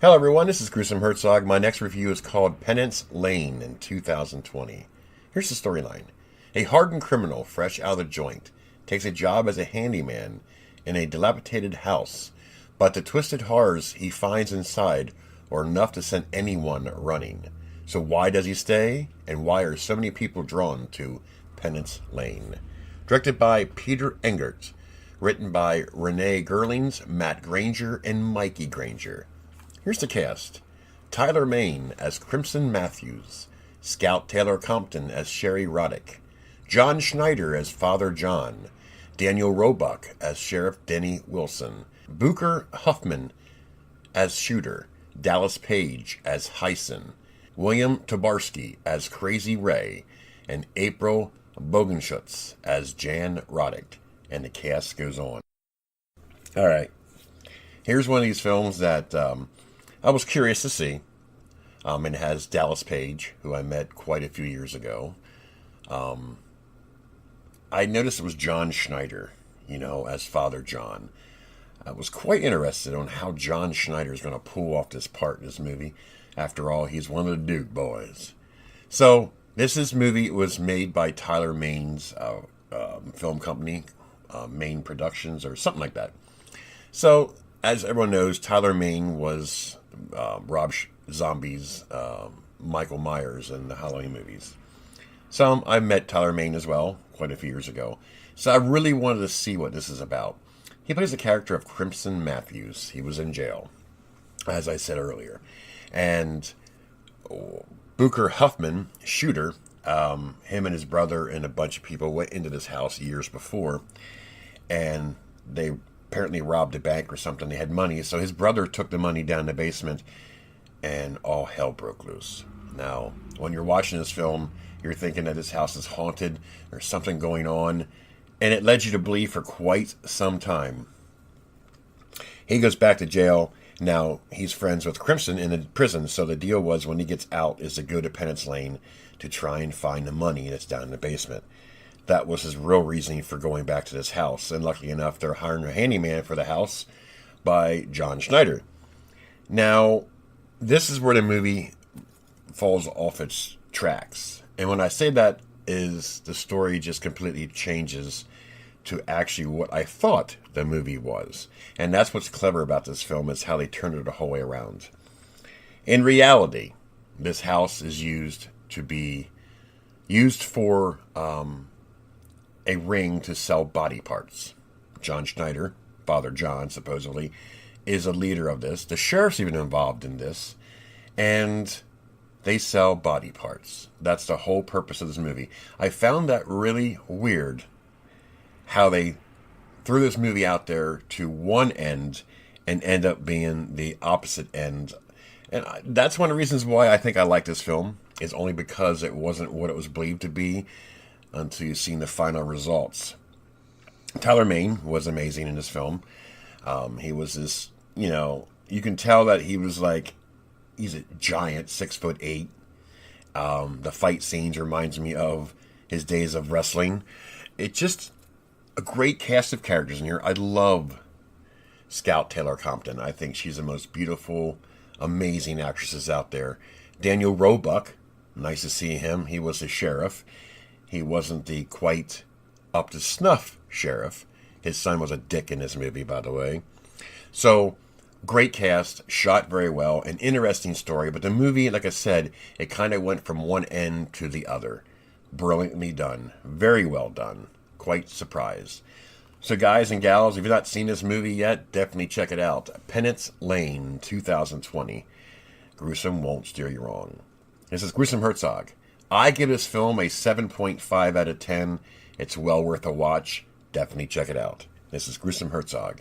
Hello everyone, this is Gruesome Herzog. My next review is called Penance Lane in 2020. Here's the storyline. A hardened criminal fresh out of the joint takes a job as a handyman in a dilapidated house, but the twisted horrors he finds inside are enough to send anyone running. So why does he stay, and why are so many people drawn to Penance Lane? Directed by Péter Engert, written by Renee Gerlings, Matt Granger, and Mikey Granger. Here's the cast. Tyler Mane as Crimson Matthews, Scout Taylor-Compton as Sherry Roddick, John Schneider as Father John, Daniel Roebuck as Sheriff Denny Wilson, Booker Huffman as Shooter, Dallas Page as Hyson, William Tobarski as Crazy Ray, and April Bogenschutz as Jan Roddick. And the cast goes on. All right. Here's one of these films that I was curious to see. It has Dallas Page, who I met quite a few years ago. I noticed it was John Schneider, as Father John. I was quite interested on how John Schneider is going to pull off this part in this movie. After all, he's one of the Duke boys. So, this movie was made by Tyler Mane's film company, Mane Productions, or something like that. So, as everyone knows, Tyler Mane was Rob Zombie's Michael Myers in the Halloween movies. So I met Tyler Mane as well, quite a few years ago. So I really wanted to see what this is about. He plays the character of Crimson Matthews. He was in jail, as I said earlier. And Booker Huffman, Shooter, him and his brother and a bunch of people went into this house years before. And they apparently robbed a bank or something. They had money. So his brother took the money down in the basement and all hell broke loose. Now, when you're watching this film, you're thinking that this house is haunted. There's something going on. And it led you to believe for quite some time. He goes back to jail. Now, he's friends with Crimson in the prison. So the deal was when he gets out is to go to Penance Lane to try and find the money that's down in the basement. That was his real reasoning for going back to this house. And luckily enough, they're hiring a handyman for the house by John Schneider. Now, this is where the movie falls off its tracks. And when I say that is the story just completely changes to actually what I thought the movie was. And that's what's clever about this film is how they turned it the whole way around. In reality, this house is used for a ring to sell body parts. John Schneider, Father John, supposedly, is a leader of this. The sheriff's even involved in this. And they sell body parts. That's the whole purpose of this movie. I found that really weird how they threw this movie out there to one end and end up being the opposite end. And that's one of the reasons why I think I like this film, is only because it wasn't what it was believed to be until you've seen the final results. Tyler Mane was amazing in this film. He was this, you can tell that he was he's a giant, 6'8". The fight scenes reminds me of his days of wrestling. It's just a great cast of characters in here. I love Scout Taylor-Compton. I think she's the most beautiful, amazing actresses out there. Daniel Roebuck, nice to see him. He was the sheriff. He wasn't the quite up to snuff sheriff. His son was a dick in this movie, by the way. So, great cast, shot very well, an interesting story. But the movie, like I said, it kind of went from one end to the other. Brilliantly done. Very well done. Quite surprised. So guys and gals, if you've not seen this movie yet, definitely check it out. Penance Lane 2020. Gruesome won't steer you wrong. This is Gruesome Herzog. I give this film a 7.5 out of 10. It's well worth a watch. Definitely check it out. This is Gruesome Herzog.